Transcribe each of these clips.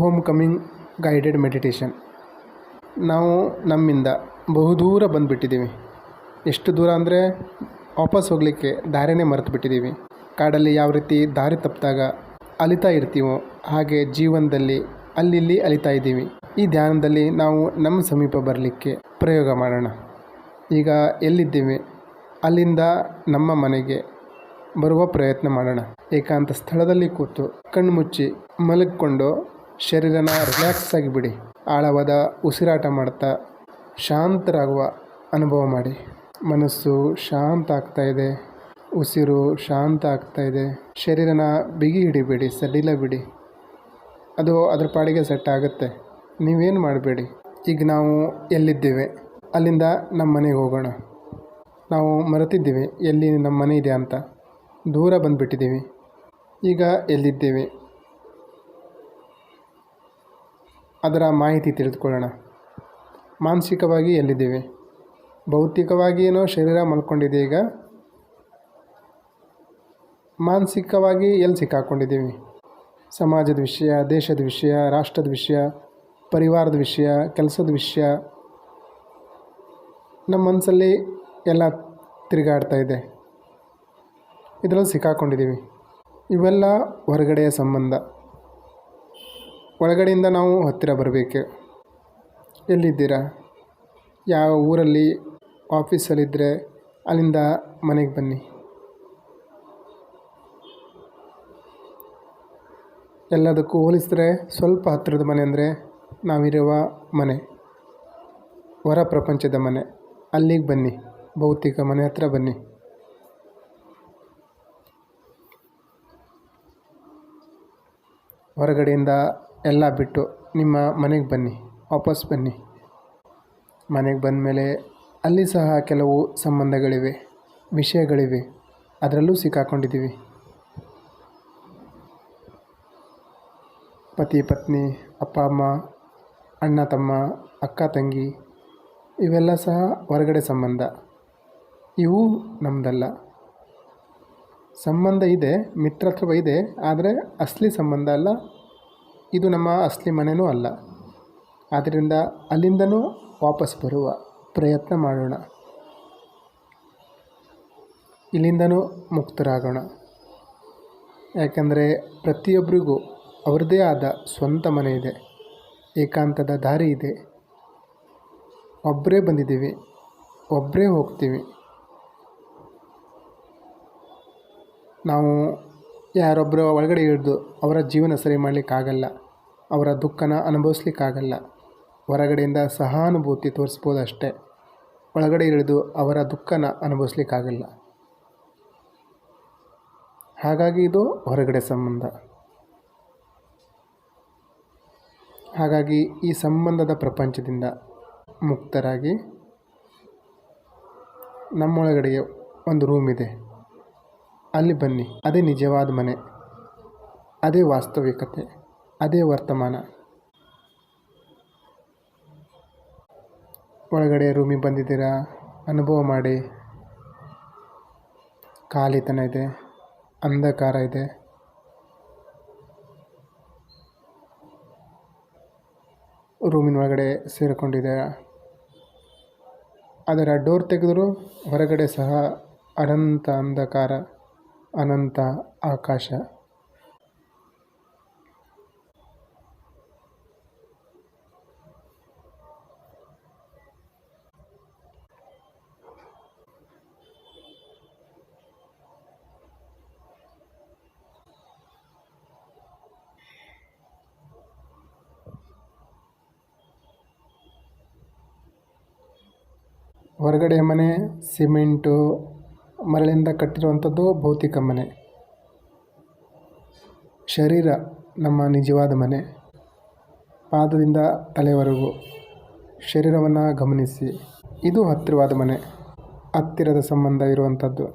Home coming guided meditation. ನಾವು ನಮ್ಮಿಂದ ಬಹುದೂರ ಬಂದುಬಿಟ್ಟಿದ್ದೀವಿ. ಎಷ್ಟು ದೂರ ಅಂದರೆ ವಾಪಸ್ ಹೋಗಲಿಕ್ಕೆ ದಾರಿನೇ ಮರೆತು ಬಿಟ್ಟಿದ್ದೀವಿ. ಕಾಡಲ್ಲಿ ಯಾವ ರೀತಿ ದಾರಿ ತಪ್ಪಿದಾಗ ಅಲಿತಾ ಇರ್ತೀವೋ ಹಾಗೆ ಜೀವನದಲ್ಲಿ ಅಲ್ಲಿ ಅಲಿತಾ ಇದ್ದೀವಿ. ಈ ಧ್ಯಾನದಲ್ಲಿ ನಾವು ನಮ್ಮ ಸಮೀಪ ಬರಲಿಕ್ಕೆ ಪ್ರಯೋಗ ಮಾಡೋಣ. ಈಗ ಎಲ್ಲಿದ್ದೀವಿ ಅಲ್ಲಿಂದ ನಮ್ಮ ಮನೆಗೆ ಬರುವ ಪ್ರಯತ್ನ ಮಾಡೋಣ. ಏಕಾಂತ ಸ್ಥಳದಲ್ಲಿ ಕೂತು ಕಣ್ಣು ಮುಚ್ಚಿ ಮಲಗಿಕೊಂಡು ಶರೀರನ ರಿಲ್ಯಾಕ್ಸ್ ಆಗಿ ಬಿಡಿ. ಆಳವಾದ ಉಸಿರಾಟ ಮಾಡ್ತಾ ಶಾಂತರಾಗುವ ಅನುಭವ ಮಾಡಿ. ಮನಸ್ಸು ಶಾಂತ ಆಗ್ತಾ ಇದೆ, ಉಸಿರು ಶಾಂತ ಆಗ್ತಾ ಇದೆ. ಶರೀರನ ಬಿಗಿ ಹಿಡಿಬೇಡಿ, ಸಡಿಲ ಬಿಡಿ. ಅದು ಅದ್ರ ಪಾಡಿಗೆ ಸೆಟ್ ಆಗುತ್ತೆ. ನೀವೇನು ಮಾಡಬೇಡಿ. ಈಗ ನಾವು ಎಲ್ಲಿದ್ದೇವೆ ಅಲ್ಲಿಂದ ನಮ್ಮ ಮನೆಗೆ ಹೋಗೋಣ. ನಾವು ಮರೆತಿದ್ದೀವಿ ಎಲ್ಲಿ ನಮ್ಮ ಮನೆ ಇದೆ ಅಂತ, ದೂರ ಬಂದುಬಿಟ್ಟಿದ್ದೀವಿ. ಈಗ ಎಲ್ಲಿದ್ದೇವೆ ಅದರ ಮಾಹಿತಿ ತಿಳಿದುಕೊಳ್ಳೋಣ. ಮಾನಸಿಕವಾಗಿ ಎಲ್ಲಿದ್ದೇವೆ? ಭೌತಿಕವಾಗಿ ಏನೋ ಶರೀರ ಮಲ್ಕೊಂಡಿದೆ. ಈಗ ಮಾನಸಿಕವಾಗಿ ಎಲ್ಲಿ ಸಿಕ್ಕಾಕೊಂಡಿದ್ದೀವಿ? ಸಮಾಜದ ವಿಷಯ, ದೇಶದ ವಿಷಯ, ರಾಷ್ಟ್ರದ ವಿಷಯ, ಪರಿವಾರದ ವಿಷಯ, ಕೆಲಸದ ವಿಷಯ ನಮ್ಮ ಮನಸ್ಸಲ್ಲಿ ಎಲ್ಲ ತಿರುಗಾಡ್ತಾ ಇದೆ. ಇದರಲ್ಲಿ ಸಿಕ್ಕಾಕೊಂಡಿದ್ದೀವಿ. ಇವೆಲ್ಲ ಹೊರಗಡೆಯ ಸಂಬಂಧ. ಒಳಗಡೆಯಿಂದ ನಾವು ಹತ್ತಿರ ಬರಬೇಕು. ಎಲ್ಲಿದ್ದೀರಾ? ಯಾವ ಊರಲ್ಲಿ ಆಫೀಸಲ್ಲಿದ್ದರೆ ಅಲ್ಲಿಂದ ಮನೆಗೆ ಬನ್ನಿ. ಎಲ್ಲದಕ್ಕೂ ಹೋಲಿಸಿದ್ರೆ ಸ್ವಲ್ಪ ಹತ್ತಿರದ ಮನೆ ಅಂದರೆ ನಾವಿರುವ ಮನೆ, ಹೊರ ಪ್ರಪಂಚದ ಮನೆ. ಅಲ್ಲಿಗೆ ಬನ್ನಿ, ಭೌತಿಕ ಮನೆ ಹತ್ರ ಬನ್ನಿ. ಹೊರಗಡೆಯಿಂದ ಎಲ್ಲ ಬಿಟ್ಟು ನಿಮ್ಮ ಮನೆಗೆ ಬನ್ನಿ, ವಾಪಸ್ ಬನ್ನಿ. ಮನೆಗೆ ಬಂದ ಮೇಲೆ ಅಲ್ಲಿ ಸಹ ಕೆಲವು ಸಂಬಂಧಗಳಿವೆ, ವಿಷಯಗಳಿವೆ. ಅದರಲ್ಲೂ ಸಿಕ್ಕಾಕೊಂಡಿದ್ದೀವಿ. ಪತಿ ಪತ್ನಿ, ಅಪ್ಪ ಅಮ್ಮ, ಅಣ್ಣ ತಮ್ಮ, ಅಕ್ಕ ತಂಗಿ, ಇವೆಲ್ಲ ಸಹ ಹೊರಗಡೆ ಸಂಬಂಧ. ಇವು ನಮ್ಮದಲ್ಲ. ಸಂಬಂಧ ಇದೆ, ಮಿತ್ರತ್ವ ಇದೆ, ಆದರೆ ಅಸಲಿ ಸಂಬಂಧ ಅಲ್ಲ. ಇದು ನಮ್ಮ ಅಸಲಿ ಮನೆಯೂ ಅಲ್ಲ. ಆದ್ದರಿಂದ ಅಲ್ಲಿಂದನೂ ವಾಪಸ್ ಬರುವ ಪ್ರಯತ್ನ ಮಾಡೋಣ. ಇಲ್ಲಿಂದನೂ ಮುಕ್ತರಾಗೋಣ. ಯಾಕೆಂದರೆ ಪ್ರತಿಯೊಬ್ಬರಿಗೂ ಅವ್ರದ್ದೇ ಆದ ಸ್ವಂತ ಮನೆ ಇದೆ, ಏಕಾಂತದ ದಾರಿ ಇದೆ. ಒಬ್ಬರೇ ಬಂದಿದ್ದೀವಿ, ಒಬ್ಬರೇ ಹೋಗ್ತೀವಿ. ನಾವು ಯಾರೊಬ್ಬರು ಒಳಗಡೆ ಇಳಿದು ಅವರ ಜೀವನ ಸರಿ ಮಾಡಲಿಕ್ಕಾಗಲ್ಲ, ಅವರ ದುಃಖನ ಅನುಭವಿಸ್ಲಿಕ್ಕಾಗಲ್ಲ. ಹೊರಗಡೆಯಿಂದ ಸಹಾನುಭೂತಿ ತೋರಿಸ್ಬೋದು ಅಷ್ಟೇ. ಒಳಗಡೆ ಇಳಿದು ಅವರ ದುಃಖನ ಅನುಭವಿಸ್ಲಿಕ್ಕಾಗಲ್ಲ. ಹಾಗಾಗಿ ಇದು ಹೊರಗಡೆ ಸಂಬಂಧ. ಹಾಗಾಗಿ ಈ ಸಂಬಂಧದ ಪ್ರಪಂಚದಿಂದ ಮುಕ್ತರಾಗಿ ನಮ್ಮೊಳಗಡೆಗೆ ಒಂದು ರೂಮ್ ಇದೆ, ಅಲ್ಲಿ ಬನ್ನಿ. ಅದೇ ನಿಜವಾದ ಮನೆ, ಅದೇ ವಾಸ್ತವಿಕತೆ, ಅದೇ ವರ್ತಮಾನ. ಒಳಗಡೆ ರೂಮಿಗೆ ಬಂದಿದ್ದೀರಾ, ಅನುಭವ ಮಾಡಿ. ಖಾಲಿತನ ಇದೆ, ಅಂಧಕಾರ ಇದೆ. ರೂಮಿನ ಒಳಗಡೆ ಸೇರಿಕೊಂಡಿದ್ದೀರಾ. ಅದರ ಡೋರ್ ತೆಗೆದರೂ ಹೊರಗಡೆ ಸಹ ಅನಂತ ಅಂಧಕಾರ, ಅನಂತ ಆಕಾಶ. ಹೊರಗಡೆ ಮನೆ ಸಿಮೆಂಟು ಮರಳಿಂದ ಕಟ್ಟಿರುವಂಥದ್ದು ಭೌತಿಕ ಮನೆ. ಶರೀರ ನಮ್ಮ ನಿಜವಾದ ಮನೆ. ಪಾದದಿಂದ ತಲೆವರೆಗೂ ಶರೀರವನ್ನು ಗಮನಿಸಿ. ಇದು ಹತ್ತಿರವಾದ ಮನೆ, ಹತ್ತಿರದ ಸಂಬಂಧ ಇರುವಂಥದ್ದು.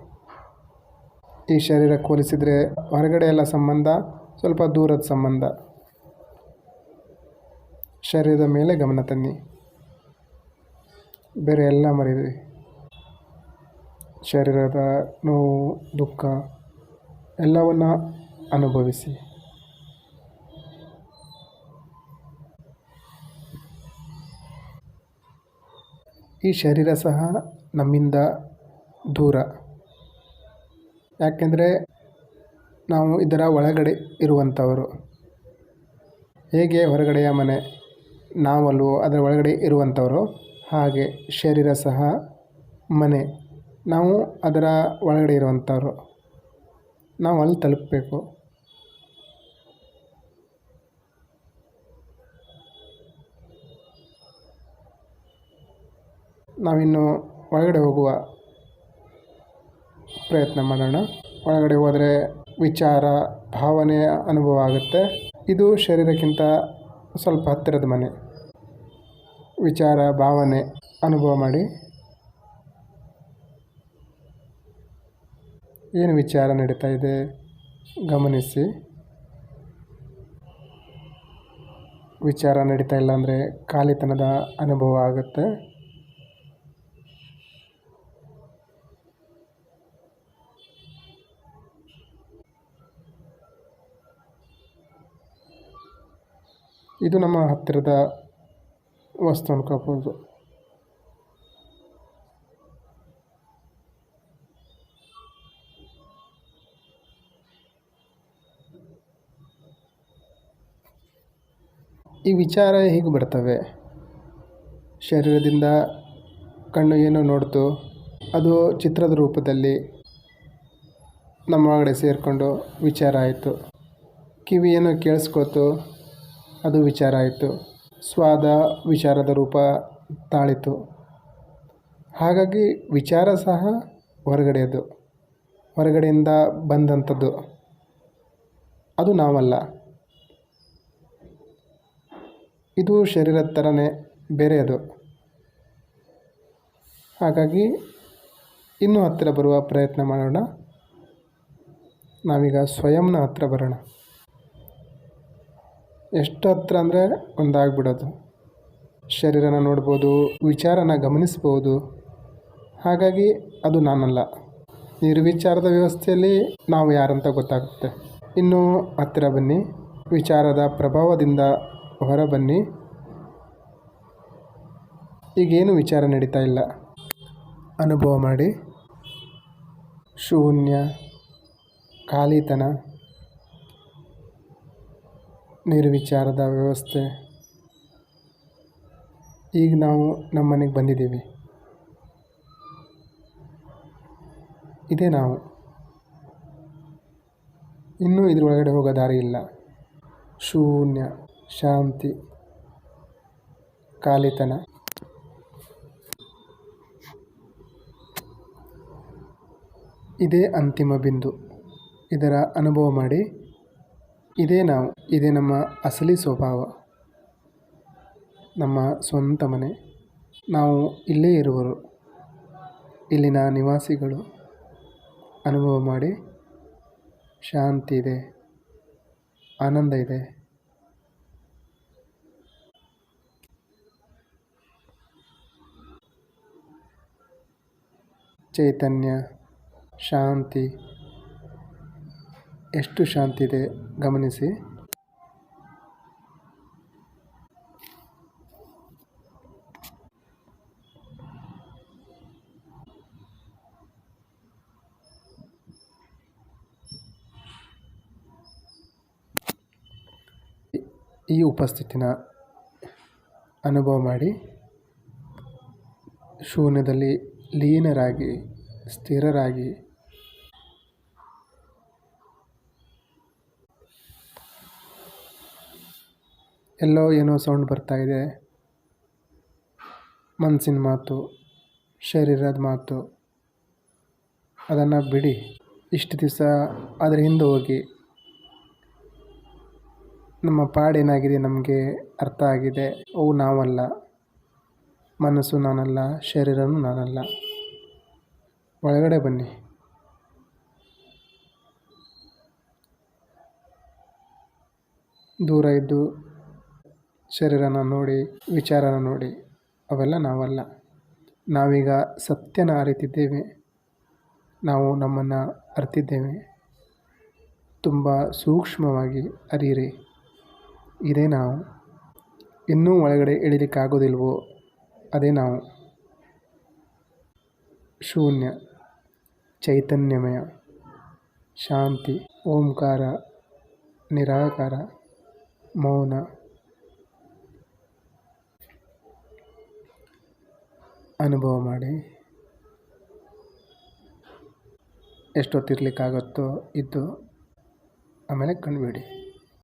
ಈ ಶರೀರಕ್ಕೆ ಹೋಲಿಸಿದರೆ ಹೊರಗಡೆ ಎಲ್ಲ ಸಂಬಂಧ ಸ್ವಲ್ಪ ದೂರದ ಸಂಬಂಧ. ಶರೀರದ ಮೇಲೆ ಗಮನ ತನ್ನಿ, ಬೇರೆ ಎಲ್ಲ ಮರೀರಿ. ಶರೀರದ ನೋವು, ದುಃಖ ಎಲ್ಲವನ್ನು ಅನುಭವಿಸಿ. ಈ ಶರೀರ ಸಹ ನಮ್ಮಿಂದ ದೂರ. ಯಾಕೆಂದರೆ ನಾವು ಇದರ ಒಳಗಡೆ ಇರುವಂಥವರು. ಹೇಗೆ ಹೊರಗಡೆಯ ಮನೆ ನಾವಲ್ವೋ ಅದರ ಒಳಗಡೆ ಇರುವಂಥವರು, ಹಾಗೆ ಶರೀರ ಸಹ ಮನೆ, ನಾವು ಅದರ ಒಳಗಡೆ ಇರುವಂಥವ್ರು. ನಾವು ಅಲ್ಲಿ ತಲುಪಬೇಕು. ನಾವಿನ್ನು ಒಳಗಡೆ ಹೋಗುವ ಪ್ರಯತ್ನ ಮಾಡೋಣ. ಒಳಗಡೆ ಹೋದರೆ ವಿಚಾರ ಭಾವನೆಯ ಅನುಭವ ಆಗುತ್ತೆ. ಇದು ಶರೀರಕ್ಕಿಂತ ಸ್ವಲ್ಪ ಹತ್ತಿರದ ಮನೆ. ವಿಚಾರ ಭಾವನೆ ಅನುಭವ ಮಾಡಿ. ಏನು ವಿಚಾರ ನಡೀತಾ ಇದೆ ಗಮನಿಸಿ. ವಿಚಾರ ನಡೀತಾ ಇಲ್ಲ ಅಂದರೆ ಖಾಲಿತನದ ಅನುಭವ ಆಗುತ್ತೆ. ಇದು ನಮ್ಮ ಹತ್ತಿರದ ವಸ್ತು ಅನ್ಕೋಬೋದು. ಈ ವಿಚಾರ ಹೀಗೆ ಬರ್ತವೆ. ಶರೀರದಿಂದ ಕಣ್ಣು ಏನೋ ನೋಡ್ತು, ಅದು ಚಿತ್ರದ ರೂಪದಲ್ಲಿ ನಮ್ಮ ಒಳಗಡೆ ಸೇರಿಕೊಂಡು ವಿಚಾರ ಆಯಿತು. ಕಿವಿ ಏನೋ ಕೇಳಿಸ್ಕೋತು, ಅದು ವಿಚಾರ ಆಯಿತು. ಸ್ವಾದ ವಿಚಾರದ ರೂಪ ತಾಳಿತು. ಹಾಗಾಗಿ ವಿಚಾರ ಸಹ ಹೊರಗಡೆಯದು, ಹೊರಗಡೆಯಿಂದ ಬಂದಂಥದ್ದು. ಅದು ನಾವಲ್ಲ. ಇದು ಶರೀರದ ಥರನೇ ಬೇರೆಯದು. ಹಾಗಾಗಿ ಇನ್ನೂ ಹತ್ತಿರ ಬರುವ ಪ್ರಯತ್ನ ಮಾಡೋಣ. ನಾವೀಗ ಸ್ವಯಂನ ಹತ್ತಿರ ಬರೋಣ. ಎಷ್ಟು ಹತ್ತಿರ ಅಂದರೆ ಒಂದಾಗ್ಬಿಡೋದು. ಶರೀರನ ನೋಡ್ಬೋದು, ವಿಚಾರನ ಗಮನಿಸ್ಬೋದು. ಹಾಗಾಗಿ ಅದು ನಾನಲ್ಲ. ನಿರ್ವಿಚಾರದ ವ್ಯವಸ್ಥೆಯಲ್ಲಿ ನಾವು ಯಾರಂತ ಗೊತ್ತಾಗುತ್ತೆ. ಇನ್ನೂ ಹತ್ತಿರ ಬನ್ನಿ. ವಿಚಾರದ ಪ್ರಭಾವದಿಂದ ಹೊರ ಬನ್ನಿ. ಈಗೇನು ವಿಚಾರ ನಡೀತಾ ಇಲ್ಲ. ಅನುಭವ ಮಾಡಿ. ಶೂನ್ಯ, ಖಾಲಿತನ, ನಿರ್ವಿಚಾರದ ವ್ಯವಸ್ಥೆ. ಈಗ ನಾವು ನಮ್ಮ ಮನೆಗೆ ಬಂದಿದ್ದೀವಿ. ಇದೇ ನಾವು. ಇನ್ನೂ ಇದ್ರೊಳಗಡೆ ಹೋಗೋ ದಾರಿ ಇಲ್ಲ. ಶೂನ್ಯ, ಶಾಂತಿ, ಖಾಲಿತನ. ಇದೇ ಅಂತಿಮ ಬಿಂದು. ಇದರ ಅನುಭವ ಮಾಡಿ. ಇದೇ ನಾವು. ಇದೇ ನಮ್ಮ ಅಸಲಿ ಸ್ವಭಾವ, ನಮ್ಮ ಸ್ವಂತ ಮನೆ. ನಾವು ಇಲ್ಲೇ ಇರುವರು, ಇಲ್ಲಿನ ನಿವಾಸಿಗಳು. ಅನುಭವ ಮಾಡಿ. ಶಾಂತಿ ಇದೆ, ಆನಂದ ಇದೆ. ಚೈತನ್ಯ, ಶಾಂತಿ. ಎಷ್ಟು ಶಾಂತಿ ಇದೆ ಗಮನಿಸಿ. ಈ ಉಪಸ್ಥಿತಿನ ಅನುಭವ ಮಾಡಿ. ಶೂನ್ಯದಲ್ಲಿ ಲೀನರಾಗಿ, ಸ್ಥಿರರಾಗಿ. ಎಲ್ಲೋ ಏನೋ ಸೌಂಡ್ ಬರ್ತಾ ಇದೆ. ಮನಸ್ಸಿನ ಮಾತು, ಶರೀರದ ಮಾತು. ಅದನ್ನು ಬಿಡಿ. ಇಷ್ಟು ದಿವಸ ಅದರ ಹಿಂದೆ ಹೋಗಿ. ನಮ್ಮ ಪಾಡೇನಾಗಿದೆ ನಮಗೆ ಅರ್ಥ ಆಗಿದೆ. ಅವು ನಾವಲ್ಲ. ಮನಸ್ಸು ನಾನಲ್ಲ, ಶರೀರನೂ ನಾನಲ್ಲ. ಒಳಗಡೆ ಬನ್ನಿ. ದೂರ ಇದ್ದು ಶರೀರನ ನೋಡಿ, ವಿಚಾರನ ನೋಡಿ. ಅವೆಲ್ಲ ನಾವಲ್ಲ. ನಾವೀಗ ಸತ್ಯನ ಅರಿತಿದ್ದೇವೆ. ನಾವು ನಮ್ಮನ್ನು ಅರಿತಿದ್ದೇವೆ. ತುಂಬ ಸೂಕ್ಷ್ಮವಾಗಿ ಅರಿಯಿರಿ. ಇದೇ ನಾವು. ಇನ್ನೂ ಒಳಗಡೆ ಇಳಿಲಿಕ್ಕಾಗೋದಿಲ್ವೋ ಅದೇ ನಾವು. ಶೂನ್ಯ, ಚೈತನ್ಯಮಯ, ಶಾಂತಿ, ಓಂಕಾರ, ನಿರಾಕಾರ, ಮೌನ. ಅನುಭವ ಮಾಡಿ. ಎಷ್ಟೊತ್ತಿರ್ಲಿಕ್ಕಾಗತ್ತೋ ಇದ್ದು ಆಮೇಲೆ ಕಣ್ಬಿಡಿ.